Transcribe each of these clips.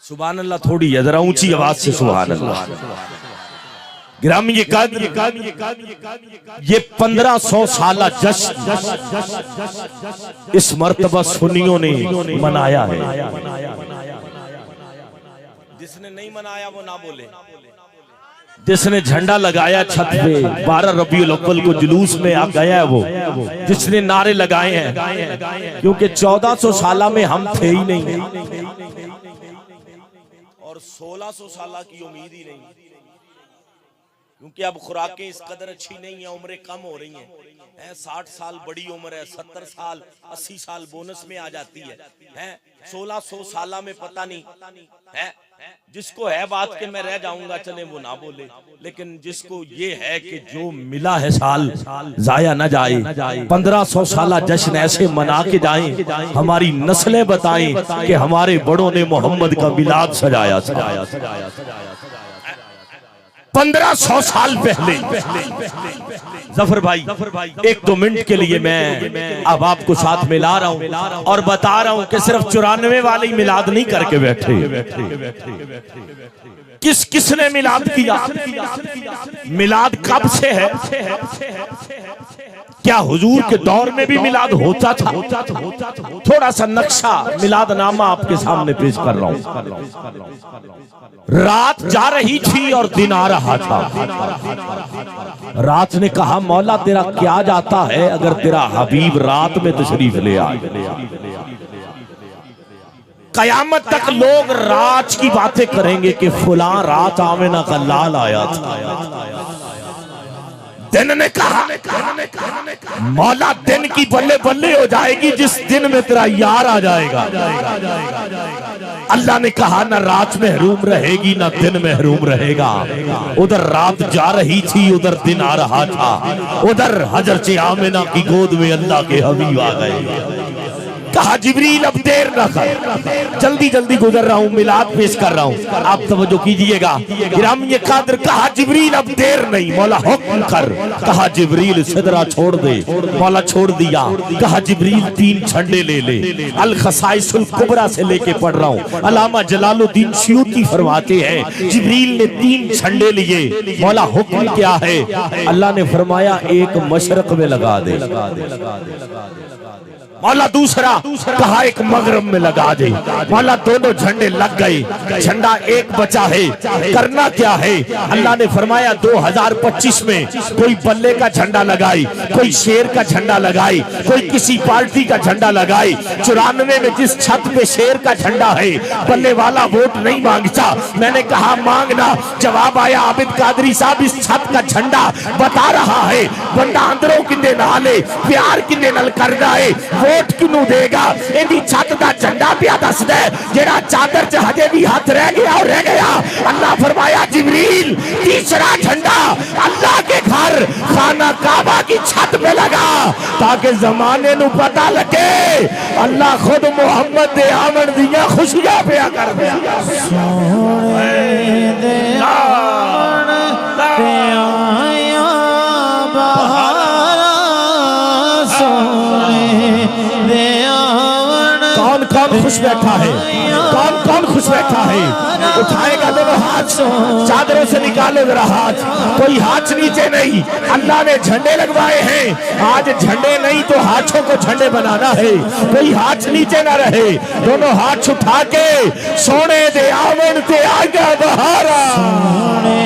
सुभान अल्लाह थोड़ी है, जरा ऊंची आवाज से सुभान अल्लाह। गिरामी ये 1500 साला जश्न इस मर्तबा सुन्नियों ने मनाया है। जिसने नहीं मनाया वो ना बोले। जिसने झंडा लगाया छत पे 12 रबीउल अव्वल को जुलूस में आ गया है वो, जिसने नारे लगाए हैं, क्योंकि 1400 साला में हम थे ही नहीं और 1600 साला की उम्मीद ही नहीं, क्योंकि अब खुराकें इस कदर अच्छी नहीं है, उम्रें कम हो रही हैं। 60 साल बड़ी उम्र है, 70 साल 80 साल बोनस में आ जाती है। 1600 साला में पता नहीं है। जिसको है बात के मैं रह जाऊंगा चले वो ना बोले, लेकिन जिसको ये है कि जो मिला है साल जाया ना जाए, 1500 साला जश्न ऐसे मना के जाएं, हमारी नस्लें बताएं कि हमारे बड़ों ने मोहम्मद का मिलाद सजाया। 1500 साल पहले जफर भाई 1-2 मिनट के लिए मैं अब आपको साथ मिला रहा हूं और बता रहा हूं कि सिर्फ 94 वाले ही मिलाद नहीं करके बैठे। किसने मिलाद किया? मिलाद कब से है? क्या हुजूर के दौर में भी मिलाद होता था? थोड़ा सा नक्शा मिलाद नामा आपके सामने पेश कर रहा हूं। रात जा रही थी और दिन आ रहा था। रात ने कहा मौला तेरा क्या जाता है अगर तेरा हबीब रात में तशरीफ ले आए। कयामत तक लोग रात की बातें करेंगे कि फुला रात आमिना का लाल आया था। दिन ने कहा मौला दिन की बल्ले बल्ले हो जाएगी जिस दिन में तेरा यार आ जाएगा। अल्लाह ने कहा ना रात महरूम रहेगी ना दिन महरूम रहेगा। उधर रात जा रही थी, उधर दिन आ रहा था। उधर हजरत आमिना की गोद में अल्लाह के हबीब आ गए। कहा जिब्रील अब देर न कर, जल्दी जल्दी गुजर रहा हूं, मिलाद पेश कर रहा हूं, आप तवज्जो कीजिएगा। गिरामी कादर कहा जिब्रील अब देर नहीं, मौला हुक्म कर। कहा जिब्रील सिदरा छोड़ दे, मौला छोड़ दिया। कहा जिब्रील 3 झंडे ले ले। अल खसाइसुल कुबरा से लेके पढ़ रहा हूं, अल्लामा जलालुद्दीन सयूती फरमाते हैं जिब्रील ने 3 झंडे लिए। मौला हुक्म क्या है? अल्लाह ने फरमाया एक मशरक में लगा दे। मौला दूसरा कहा एक मगरब में लगा दे। मौला दोनों झंडे लग गए, झंडा एक बचा है। करना क्या है? अल्लाह ने फरमाया 2025 में कोई बल्ले का झंडा लगाई, कोई शेर का झंडा लगाई, कोई किसी पार्टी का झंडा लगाई। 94 में जिस छत पे शेर का झंडा है बल्ले वाला वोट नहीं मांगता। मैंने कहा मांगना। जवाब आया आबिद कादरी साहब इस छत का झंडा बता रहा है बंदा अंदरों किन्ने नाले प्यार किन्ने नल कर जाए वोट किनू देगा। इहदी छत दा झंडा पिया दस दे जेड़ा चादर च हजे भी हाथ रह गया और रह गया। अल्लाह फरमाया जिब्रील तीसरा झंडा अल्लाह के घर खाना काबा की छत पे लगा ताकि जमाने नू पता लगे अल्लाह खुद मोहम्मद दे आमन दियां खुशियां पिया कर दे। कौन कौन खुश बैठा है? कौन कौन खुश बैठा है? उठाएगा दोनों हाथ, चादरों से निकालो जरा हाथ। कोई हाथ नीचे नहीं। अल्लाह ने झंडे लगवाए हैं, आज झंडे नहीं तो हाथों को झंडे बनाना है। कोई हाथ नीचे ना रहे, दोनों हाथ उठा के सोने दे आवन ते आगा बहारा, सोने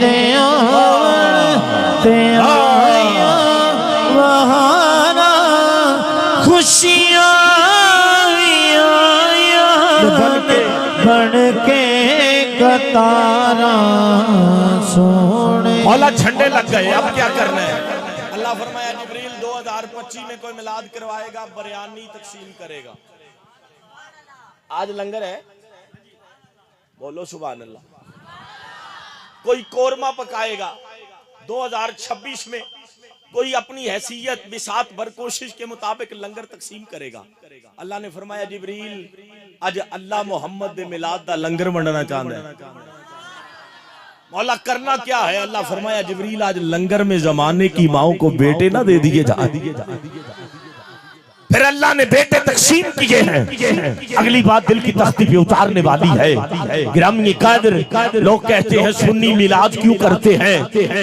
दे आवन ते आया बहारा, खुशियां बन के कतारा सोने। मौला झंडे लग गए, अब क्या करना है? अल्लाह फरमाया जिब्रील 2025 में कोई मिलाद करवाएगा बिरयानी तकसीम करेगा। आज लंगर है, बोलो सुभान अल्लाह। कोई कोरमा पकाएगा 2026 में, कोई अपनी हैसियत बिसात भर कोशिश के मुताबिक लंगर तकसीम करेगा। अल्लाह ने फरमाया जिब्रील आज अल्लाह मोहम्मद दे मिलाद दा लंगर वंडना चाहता है। मौला करना क्या है? अल्लाह फरमाया जिब्रील आज लंगर में जमाने की माओ को बेटे ना दे दिए जा। फिर अल्लाह ने बेटे तकसीम किए हैं। अगली बात दिल की तख्ती पे उतारने वाली है। गिरामी कादिर लोग कहते हैं सुन्नी मिलाद क्यों करते हैं,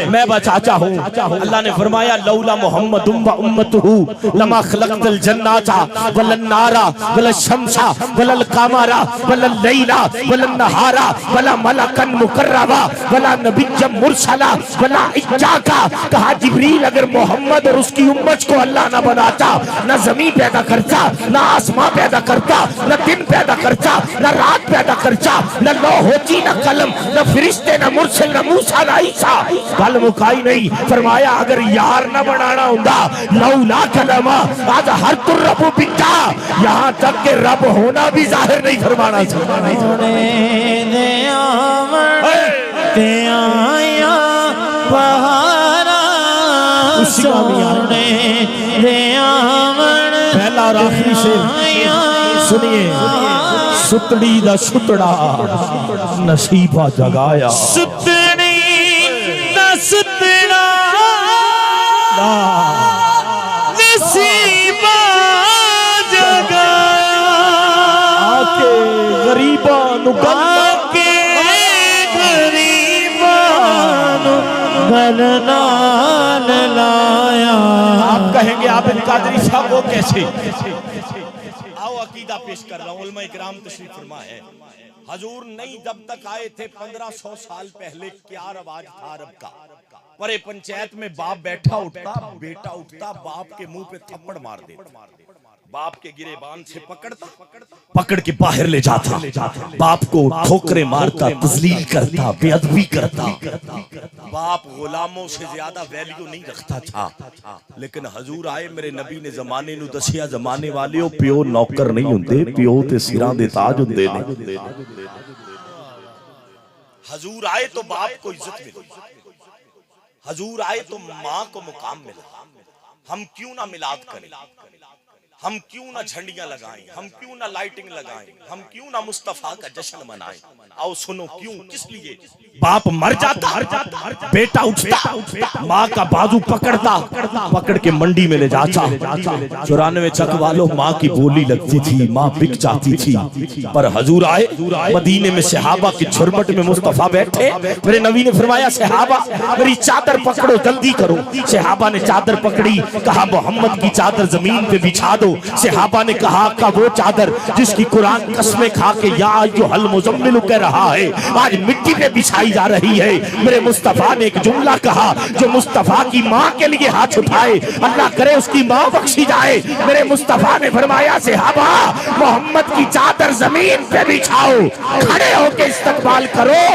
मैं बचाता हूँ। अल्लाह ने फरमाया लौला मुहम्मदुम व उम्मतुहु लमा खलक़तल जन्नता वलन नारा वल शम्सा वल कमरा वल लैला वल नहारा वला मलकन मुकर्रबा वला नबिय्यम मुरसला वला इज्जाका। कहा जिब्रील अगर मोहम्मद और उसकी उम्मत को अल्लाह न बनाता, न जमीन पैदा करता, न आसमां पैदा करता, न दिन पैदा करता, न रात पैदा करता, न लौह होती, न कलम, न फरिश्ते, न मुरसल, न मूसा, न ईसा। गल मुकाई नहीं। फरमाया अगर यार न बनाना होता लौला कलमा आज हर तुर्रबु बिता, यहाँ तक के रब होना भी जाहिर नहीं फरमाना चाहिए। पहला और आखिरी शेर सुनिए। सुतड़ी दा सुतड़ा नसीबा जगाया, सुतड़ी दा सुतड़ा नसीबा जगाया। आके गरीबा नु आके गरीबा नु गल नाल लाया। आप कहेंगे आबिद कादरी साहब वो कैसे? आओ अकीदा पेश कर रहा हूँ। उलमा इकराम तशरीफ फरमा है। हजूर नहीं जब तक आए थे 1500 साल पहले क्या रवाज था अरब का? परे पंचायत में बाप बैठा उठता, बेटा उठता, बाप के मुंह पे थप्पड़ मार देता, बाप के गिरेबान से पकड़ता, पकड़ के बाहर ले जाता, बाप को ठोकरे मारता, तजलील करता, बेअदबी करता। बाप गुलामों से ज्यादा वैल्यू नहीं रखता था। लेकिन हजूर आए मेरे नबी ने जमाने नु दसिया जमाने वाले प्यो नौकर नहीं होंगे, प्यो ते सिरां दे ताज होंदे ने। हजूर आए तो बाप को इज्जत मिली, हजूर आए तो माँ को मुकाम मिला। हम क्यों ना मिलाद करें, हम क्यों ना झंडियां लगाएं, हम क्यों ना लाइटिंग लगाएं, हम क्यों ना मुस्तफा का जश्न मनाएं? आओ सुनो क्यों, किस लिए? बाप मर जाता, बेटा उठता, माँ का बाजू पकड़ता, पकड़ के मंडी में ले जाता। 94 चक वालों माँ की बोली लगती थी, माँ बिक जाती थी। पर हजूर आए मदीने में सहाबा की झुरमट में मुस्तफा बैठे। मेरे नबी ने फरमाया सहाबा मेरी चादर पकड़ो, जल्दी करो। सहाबा ने चादर पकड़ी, कहा मोहम्मद की चादर जमीन पे बिछा दो। सहाबा ने कहा का वो चादर जिसकी कुरान कसमें खा के या जो हल मुजम्मिल कह रहा है आज मिट्टी पे बिछाई जा रही है। मेरे मुस्तफा ने एक जुमला कहा जो मुस्तफा की माँ के लिए हाथ उठाए अल्लाह करे उसकी माँ बख्शी जाए। मेरे मुस्तफा ने फरमाया सहाबा मोहम्मद की चादर जमीन पे बिछाओ, खड़े होके इस्तकबाल करो।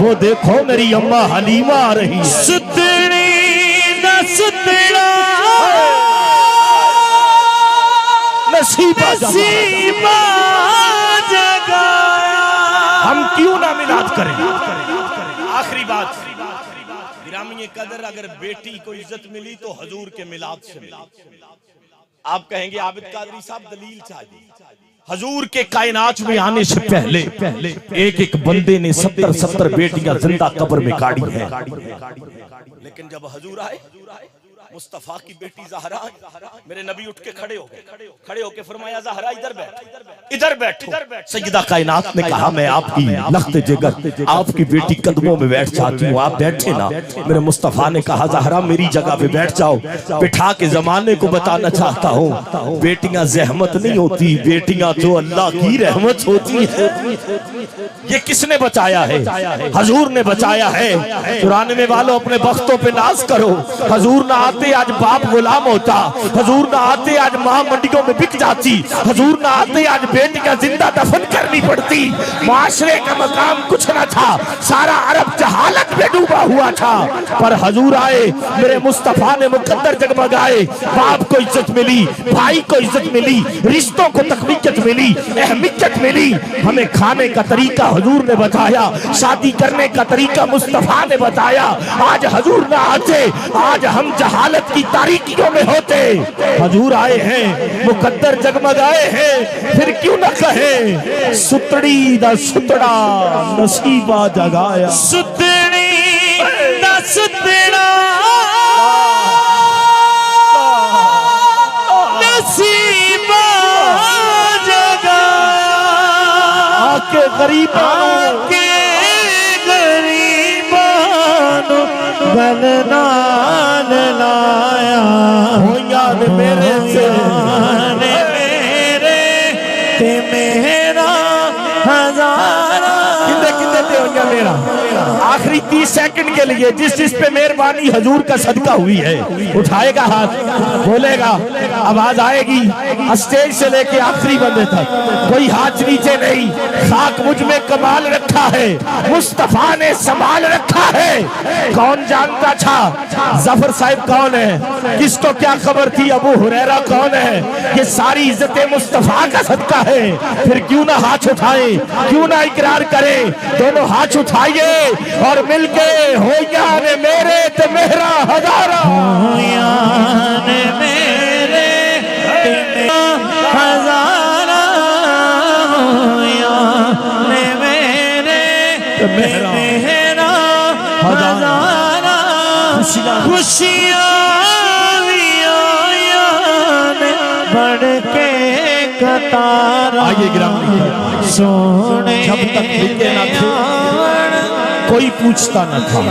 वो देखो मेरी अम्मा हलीमा आ रही है। सुतड़ी न सुतड़ा नसीबा जगाया। हम क्यों ना मिलाद करें? आखिरी बात, गिरामी कदर अगर बेटी को इज्जत मिली तो हजूर के मिलाद से मिली। आप कहेंगे आबिद कादरी साहब दलील चाहिए। हजूर के कायनात में आने से पहले एक एक बंदे ने 70 बेटियां जिंदा कब्र में गाड़ी है। लेकिन जब हजूर आए मुस्तफा की बेटी ज़हरा, मेरे नबी उठ के खड़े होके फरमाया ज़हरा इधर बैठ, इधर बैठो। सैयदा कायनात ने कहा मैं आपकी लख्त जिगर आपकी बेटी कदमों में बैठ जाती हूँ, आप बैठे ना। मेरे मुस्तफा ने कहा ज़हरा मेरी जगह पे बैठ जाओ। बिठा के जमाने को बताना चाहता हूँ बेटियां जहमत नहीं होती, बेटियां तो अल्लाह की रहमत होती है। ये किसने बचाया है? हजूर ने बचाया है। पुराने वालों अपने बख्तों पे नाज करो। हजूर ना आते आज बाप गुलाम होता, हजूर ना आते आज मां मंडियों में बिक जाती, हजूर ना आते आज बेटियां जिंदा दफन करनी पड़ती। माशरे का मकाम कुछ ना था, सारा अरब जहालत में डूबा हुआ था। पर हजूर आए मेरे मुस्तफा ने मुकद्दर जगमगाए। बाप को इज्जत मिली, भाई को इज्जत मिली, रिश्तों को तकवीयत मिली, अहमियत मिली। हमें खाने का तरीका हजूर ने बताया, शादी करने का तरीका मुस्तफा ने बताया। आज हजूर ना आते आज हम जहालत की तारीकियों में होते। हजूर आए हैं, मुकद्दर जगमगाए हैं, फिर क्यों न कहें सुतड़ी दा सुतड़ा नसीबा जगाया। सुतड़ी दा सुतड़ा नसीबा गरीबानू के गरीबानू गल नाल लाया होया ने मेरे से ने मेरे ते मेरा हजारा कितने कितने ते होया मेरा आखिरी 30 सेकंड के लिए जिस पे मेहरबानी हजूर का सदका हुई है उठाएगा हाथ बोलेगा आवाज आएगी स्टेज से लेके आखिरी बंदे तक कोई हाथ नीचे नहीं खाक मुझ में कमाल रखा है मुस्तफा ने संभाल रखा है कौन जानता था जफर साहिब कौन है किसको क्या खबर थी अबू हुरैरा कौन है ये सारी इज्जतें मुस्तफा का सदका है फिर क्यों ना हाथ उठाए क्यों ना इकरार करे दोनों हाथ उठाइए और मिलके होया ने मेरे ते मेरा हजारा होया ने मेरे ते मेरा हजारा होया ने मेरे ते मेरा हजारा खुशियाँ ने बढ़ के कतारा आइए गिरामी सोने जब तक बिके ना थे कोई पूछता न था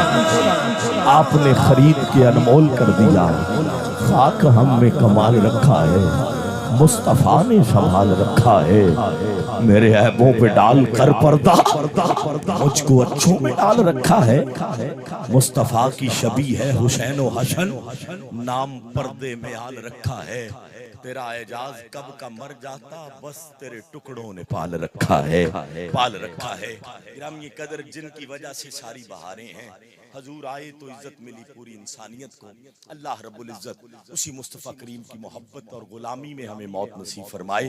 आपने खरीद के अनमोल कर दिया खाक हम में कमाल रखा है मुस्तफा ने संभाल रखा है मेरे ऐबों पे डाल कर पर्दा मुझको अच्छों में डाल रखा है मुस्तफा की शबी है हुसैन व हसन नाम पर्दे में आल रखा है तेरा एजाज कब का मर जाता बस तेरे टुकड़ों ने पाल रखा है ये कदर जिनकी वजह से सारी बहारें हैं हजूर आए तो इज्जत मिली पूरी इंसानियत को अल्लाह रब्बुल इज्जत उसी मुस्तफ़ा करीम की मोहब्बत और गुलामी में हमें मौत नसीब फरमाए।